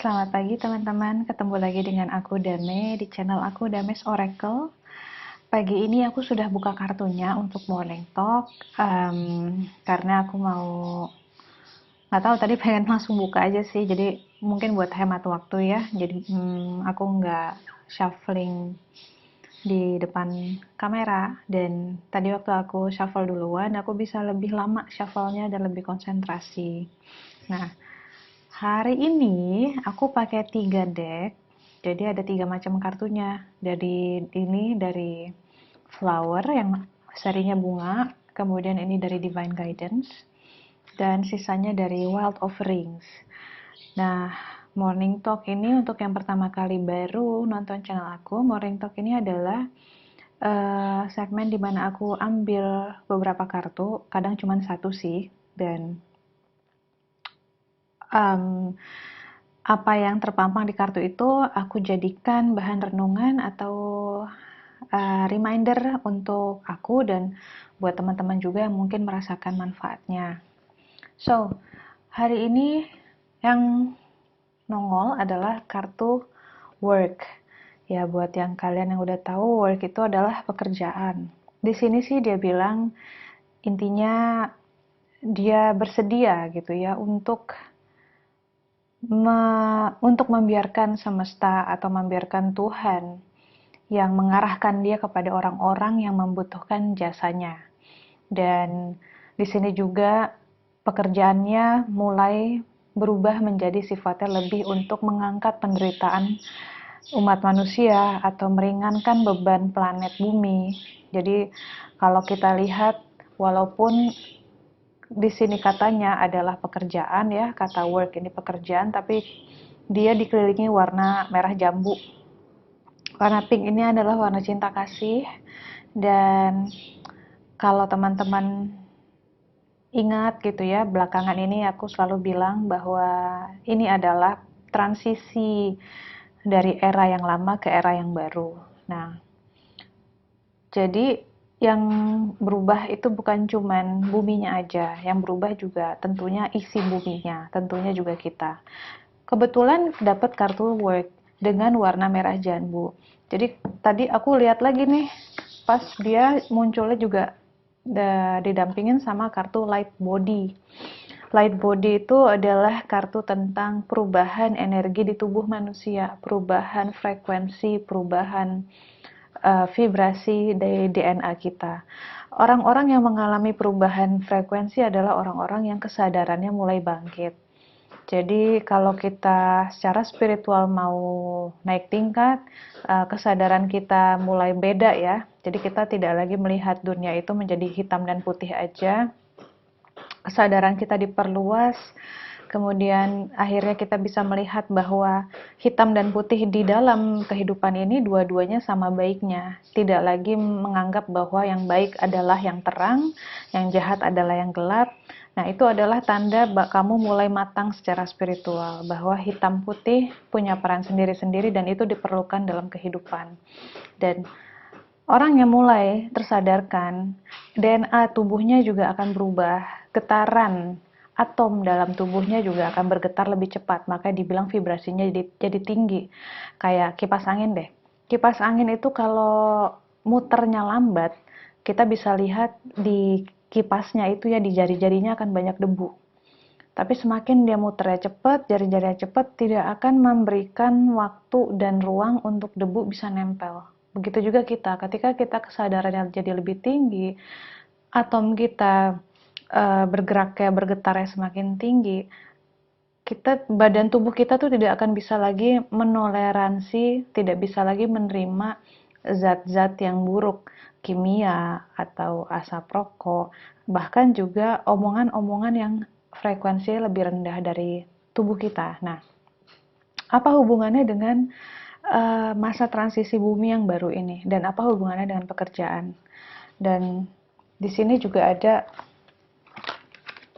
Selamat pagi teman-teman, ketemu lagi dengan aku Dame di channel aku Dames Oracle. Pagi ini aku sudah buka kartunya untuk morning talk, karena aku mau, nggak tahu tadi pengen langsung buka aja sih, jadi mungkin buat hemat waktu ya, jadi aku nggak shuffling di depan kamera, dan tadi waktu aku shuffle duluan, aku bisa lebih lama shuffle-nya dan lebih konsentrasi. Nah, hari ini aku pakai 3 deck, jadi ada 3 macam kartunya. Dari flower yang serinya bunga, kemudian ini dari divine guidance, dan sisanya dari wild offerings. Nah, morning talk ini untuk yang pertama kali baru nonton channel aku, morning talk ini adalah segmen dimana aku ambil beberapa kartu, kadang cuma satu sih, dan um, apa yang terpampang di kartu itu aku jadikan bahan renungan atau reminder untuk aku dan buat teman-teman juga yang mungkin merasakan manfaatnya. So, hari ini yang nongol adalah kartu work. Ya, buat yang kalian yang udah tahu, work itu adalah pekerjaan. Di sini sih dia bilang intinya dia bersedia gitu ya untuk membiarkan semesta atau membiarkan Tuhan yang mengarahkan dia kepada orang-orang yang membutuhkan jasanya. Dan di sini juga pekerjaannya mulai berubah menjadi sifatnya lebih untuk mengangkat penderitaan umat manusia atau meringankan beban planet bumi. Jadi kalau kita lihat, walaupun di sini katanya adalah pekerjaan ya, kata work ini pekerjaan, tapi dia dikelilingi warna merah jambu. Warna pink ini adalah warna cinta kasih, dan kalau teman-teman ingat gitu ya, belakangan ini aku selalu bilang bahwa ini adalah transisi dari era yang lama ke era yang baru. Nah, jadi yang berubah itu bukan cuman buminya aja, yang berubah juga tentunya isi buminya, tentunya juga kita. Kebetulan dapat kartu work dengan warna merah jambu. Jadi tadi aku lihat lagi nih, pas dia munculnya juga didampingin sama kartu light body. Light body itu adalah kartu tentang perubahan energi di tubuh manusia, perubahan frekuensi, perubahan vibrasi dari DNA kita. Orang-orang yang mengalami perubahan frekuensi adalah orang-orang yang kesadarannya mulai bangkit. Jadi kalau kita secara spiritual mau naik tingkat, kesadaran kita mulai beda ya. Jadi kita tidak lagi melihat dunia itu menjadi hitam dan putih aja. Kesadaran kita diperluas, kemudian akhirnya kita bisa melihat bahwa hitam dan putih di dalam kehidupan ini dua-duanya sama baiknya. Tidak lagi menganggap bahwa yang baik adalah yang terang, yang jahat adalah yang gelap. Nah, itu adalah tanda kamu mulai matang secara spiritual, bahwa hitam putih punya peran sendiri-sendiri dan itu diperlukan dalam kehidupan. Dan orang yang mulai tersadarkan, DNA tubuhnya juga akan berubah, getaran atom dalam tubuhnya juga akan bergetar lebih cepat, maka dibilang vibrasinya jadi tinggi. Kayak kipas angin deh. Kipas angin itu kalau muternya lambat, kita bisa lihat di kipasnya itu ya, di jari-jarinya akan banyak debu. Tapi semakin dia muternya cepat, jari-jarinya cepat, tidak akan memberikan waktu dan ruang untuk debu bisa nempel. Begitu juga kita, ketika kita kesadarannya jadi lebih tinggi, atom kita bergeraknya, bergetarnya semakin tinggi, badan tubuh kita tuh tidak akan bisa lagi menoleransi, tidak bisa lagi menerima zat-zat yang buruk, kimia atau asap rokok, bahkan juga omongan-omongan yang frekuensinya lebih rendah dari tubuh kita. Nah, apa hubungannya dengan masa transisi bumi yang baru ini, dan apa hubungannya dengan pekerjaan? Dan di sini juga ada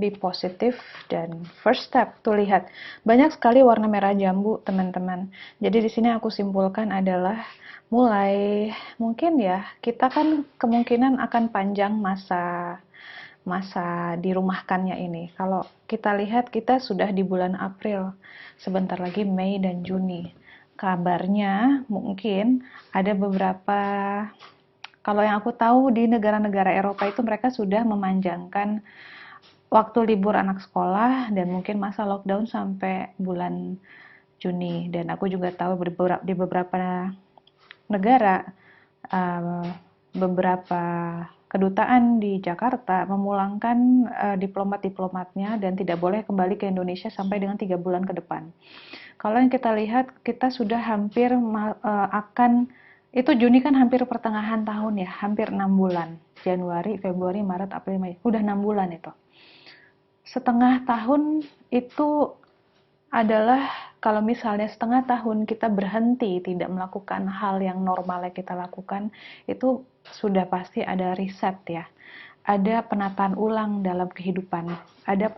be positif dan first step. Tuh lihat, banyak sekali warna merah jambu, teman-teman. Jadi di sini aku simpulkan adalah mulai mungkin ya, kita kan kemungkinan akan panjang masa dirumahkannya ini. Kalau kita lihat, kita sudah di bulan April, sebentar lagi Mei dan Juni. Kabarnya mungkin ada beberapa, kalau yang aku tahu di negara-negara Eropa itu mereka sudah memanjangkan waktu libur anak sekolah dan mungkin masa lockdown sampai bulan Juni. Dan aku juga tahu di beberapa negara, beberapa kedutaan di Jakarta memulangkan diplomat-diplomatnya dan tidak boleh kembali ke Indonesia sampai dengan 3 bulan ke depan. Kalau yang kita lihat, kita sudah hampir akan, itu Juni kan hampir pertengahan tahun ya, hampir 6 bulan. Januari, Februari, Maret, April, Mei, udah 6 bulan itu. Setengah tahun itu adalah, kalau misalnya setengah tahun kita berhenti tidak melakukan hal yang normalnya kita lakukan, itu sudah pasti ada reset ya. Ada penataan ulang dalam kehidupan. Ada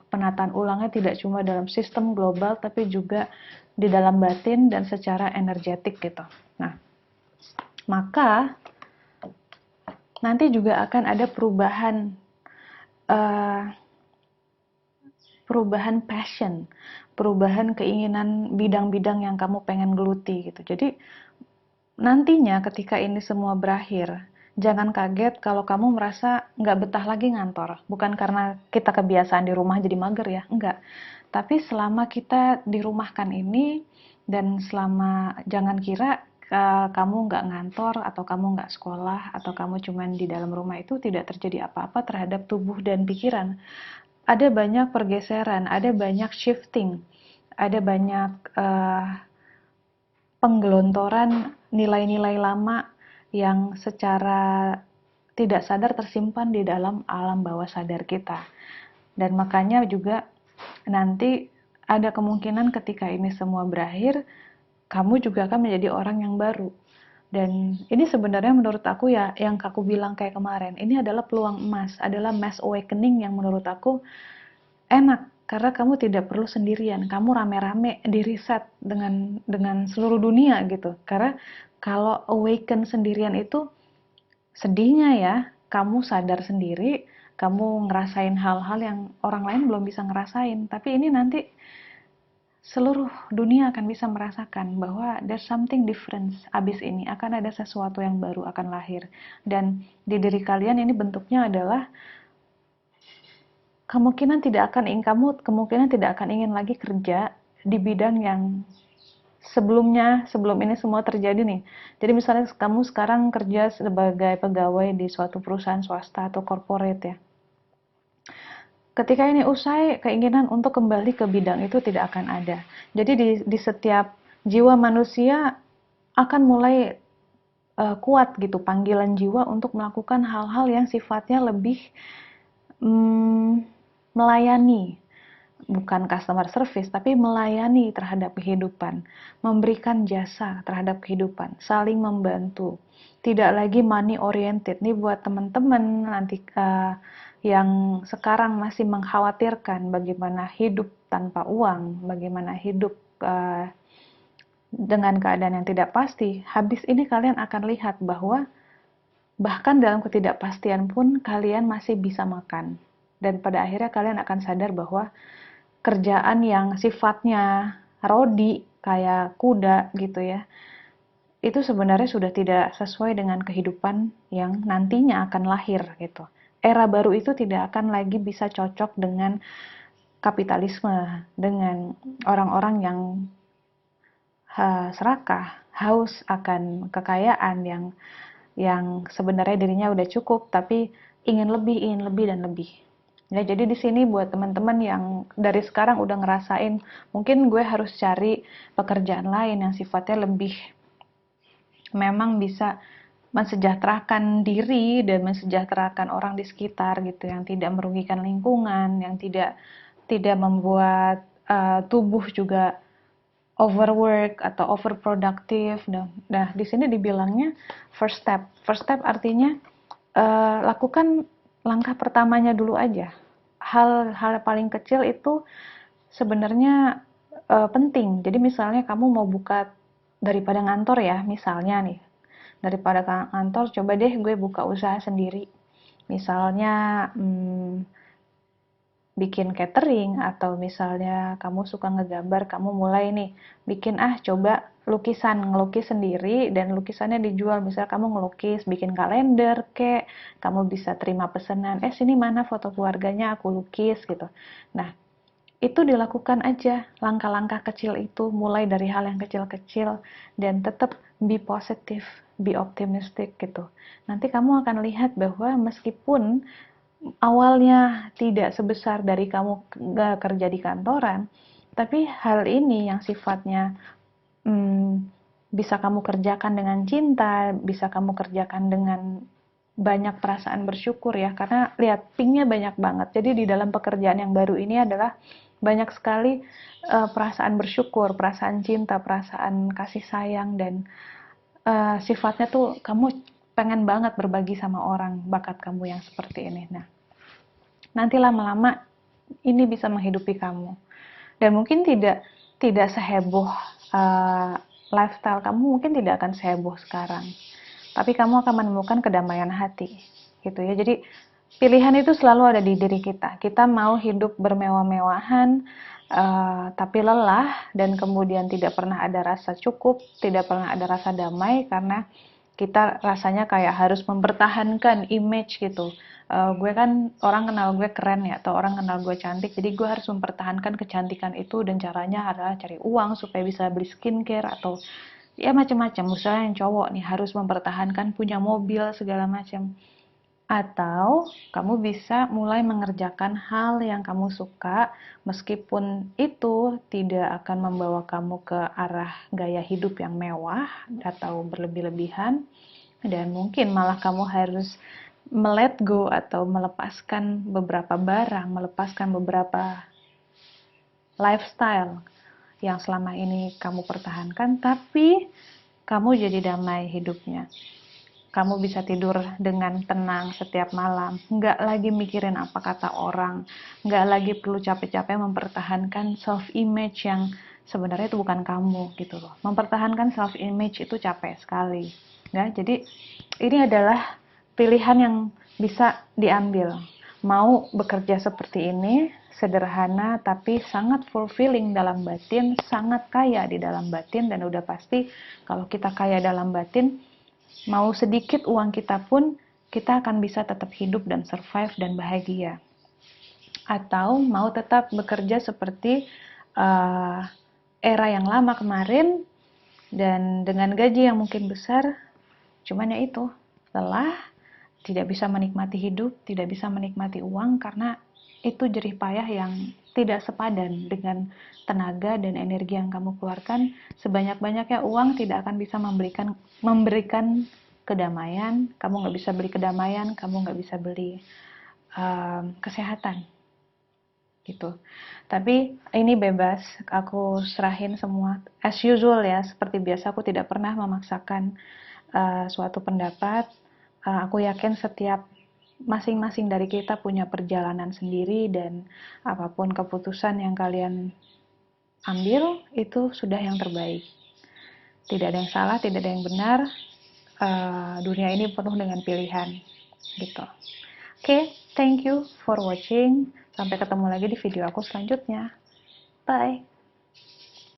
penataan ulangnya tidak cuma dalam sistem global, tapi juga di dalam batin dan secara energetik gitu. Nah, maka nanti juga akan ada perubahan passion, perubahan keinginan bidang-bidang yang kamu pengen geluti gitu. Jadi nantinya ketika ini semua berakhir, jangan kaget kalau kamu merasa nggak betah lagi ngantor. Bukan karena kita kebiasaan di rumah jadi mager ya, enggak. Tapi selama kita dirumahkan ini, dan selama, jangan kira kamu nggak ngantor, atau kamu nggak sekolah, atau kamu cuman di dalam rumah, itu tidak terjadi apa-apa terhadap tubuh dan pikiran. Ada banyak pergeseran, ada banyak shifting, ada banyak penggelontoran nilai-nilai lama yang secara tidak sadar tersimpan di dalam alam bawah sadar kita. Dan makanya juga nanti ada kemungkinan ketika ini semua berakhir, kamu juga akan menjadi orang yang baru. Dan ini sebenarnya menurut aku ya, yang aku bilang kayak kemarin, ini adalah peluang emas, adalah mass awakening yang menurut aku enak, karena kamu tidak perlu sendirian, kamu rame-rame di riset dengan seluruh dunia gitu. Karena kalau awaken sendirian itu sedihnya ya, kamu sadar sendiri, kamu ngerasain hal-hal yang orang lain belum bisa ngerasain. Tapi ini nanti seluruh dunia akan bisa merasakan bahwa there's something different. Abis ini akan ada sesuatu yang baru akan lahir. Dan di diri kalian ini bentuknya adalah kemungkinan tidak akan ingin lagi kerja di bidang yang sebelum ini semua terjadi nih. Jadi misalnya kamu sekarang kerja sebagai pegawai di suatu perusahaan swasta atau corporate ya. Ketika ini usai, keinginan untuk kembali ke bidang itu tidak akan ada. Jadi di setiap jiwa manusia akan mulai kuat gitu panggilan jiwa untuk melakukan hal-hal yang sifatnya lebih melayani, bukan customer service, tapi melayani terhadap kehidupan, memberikan jasa terhadap kehidupan, saling membantu, tidak lagi money oriented. Nih buat teman-teman nanti yang sekarang masih mengkhawatirkan bagaimana hidup tanpa uang, bagaimana hidup dengan keadaan yang tidak pasti, habis ini kalian akan lihat bahwa bahkan dalam ketidakpastian pun kalian masih bisa makan. Dan pada akhirnya kalian akan sadar bahwa kerjaan yang sifatnya rodi, kayak kuda gitu ya, itu sebenarnya sudah tidak sesuai dengan kehidupan yang nantinya akan lahir gitu. Era baru itu tidak akan lagi bisa cocok dengan kapitalisme, dengan orang-orang yang serakah, haus akan kekayaan, yang sebenarnya dirinya udah cukup tapi ingin lebih dan lebih. Ya, jadi di sini buat teman-teman yang dari sekarang udah ngerasain, mungkin gue harus cari pekerjaan lain yang sifatnya lebih memang bisa mensejahterakan diri dan mensejahterakan orang di sekitar gitu, yang tidak merugikan lingkungan, yang tidak membuat tubuh juga overwork atau overproductive. Nah, di sini dibilangnya first step. First step artinya lakukan langkah pertamanya dulu aja. Hal paling kecil itu sebenarnya penting. Jadi misalnya kamu mau buka, daripada ngantor ya, misalnya nih, daripada ngantor, coba deh gue buka usaha sendiri. Misalnya bikin catering, atau misalnya kamu suka ngegambar, kamu mulai nih bikin coba ngelukis sendiri dan lukisannya dijual. Misalnya kamu ngelukis, bikin kalender kek, kamu bisa terima pesanan, sini mana foto keluarganya aku lukis gitu. Nah, itu dilakukan aja, langkah-langkah kecil itu, mulai dari hal yang kecil-kecil, dan tetap be positive, be optimistic gitu. Nanti kamu akan lihat bahwa meskipun awalnya tidak sebesar dari kamu kerja di kantoran, tapi hal ini yang sifatnya bisa kamu kerjakan dengan cinta, bisa kamu kerjakan dengan banyak perasaan bersyukur ya, karena lihat pinknya banyak banget. Jadi di dalam pekerjaan yang baru ini adalah banyak sekali perasaan bersyukur, perasaan cinta, perasaan kasih sayang, dan sifatnya tuh kamu pengen banget berbagi sama orang bakat kamu yang seperti ini. Nah, nanti lama-lama ini bisa menghidupi kamu, dan mungkin tidak seheboh lifestyle kamu, mungkin tidak akan seheboh sekarang, tapi kamu akan menemukan kedamaian hati gitu ya. Jadi pilihan itu selalu ada di diri kita. Kita mau hidup bermewah-mewahan tapi lelah, dan kemudian tidak pernah ada rasa cukup, tidak pernah ada rasa damai, karena kita rasanya kayak harus mempertahankan image gitu. Gue kan orang kenal gue keren ya, atau orang kenal gue cantik, jadi gue harus mempertahankan kecantikan itu, dan caranya adalah cari uang supaya bisa beli skincare, atau ya macam-macam. Misalnya yang cowok nih harus mempertahankan punya mobil segala macam. Atau kamu bisa mulai mengerjakan hal yang kamu suka, meskipun itu tidak akan membawa kamu ke arah gaya hidup yang mewah atau berlebih-lebihan, dan mungkin malah kamu harus melet go atau melepaskan beberapa barang, melepaskan beberapa lifestyle yang selama ini kamu pertahankan, tapi kamu jadi damai hidupnya. Kamu bisa tidur dengan tenang setiap malam, nggak lagi mikirin apa kata orang, nggak lagi perlu capek-capek mempertahankan self-image yang sebenarnya itu bukan kamu gitu loh. Mempertahankan self-image itu capek sekali. Ya, jadi ini adalah pilihan yang bisa diambil. Mau bekerja seperti ini, sederhana tapi sangat fulfilling dalam batin, sangat kaya di dalam batin, dan udah pasti kalau kita kaya dalam batin, mau sedikit uang kita pun, kita akan bisa tetap hidup dan survive dan bahagia. Atau mau tetap bekerja seperti era yang lama kemarin, dan dengan gaji yang mungkin besar, cuman ya itu, lelah, tidak bisa menikmati hidup, tidak bisa menikmati uang, karena itu jerih payah yang tidak sepadan dengan tenaga dan energi yang kamu keluarkan. Sebanyak-banyaknya uang tidak akan bisa memberikan kedamaian. Kamu nggak bisa beli kedamaian, kamu nggak bisa beli kesehatan gitu. Tapi ini bebas, aku serahin semua as usual ya, seperti biasa. Aku tidak pernah memaksakan suatu pendapat. Aku yakin setiap masing-masing dari kita punya perjalanan sendiri, dan apapun keputusan yang kalian ambil itu sudah yang terbaik. Tidak ada yang salah, tidak ada yang benar. Dunia ini penuh dengan pilihan gitu. Oke, thank you for watching. Sampai ketemu lagi di video aku selanjutnya. Bye.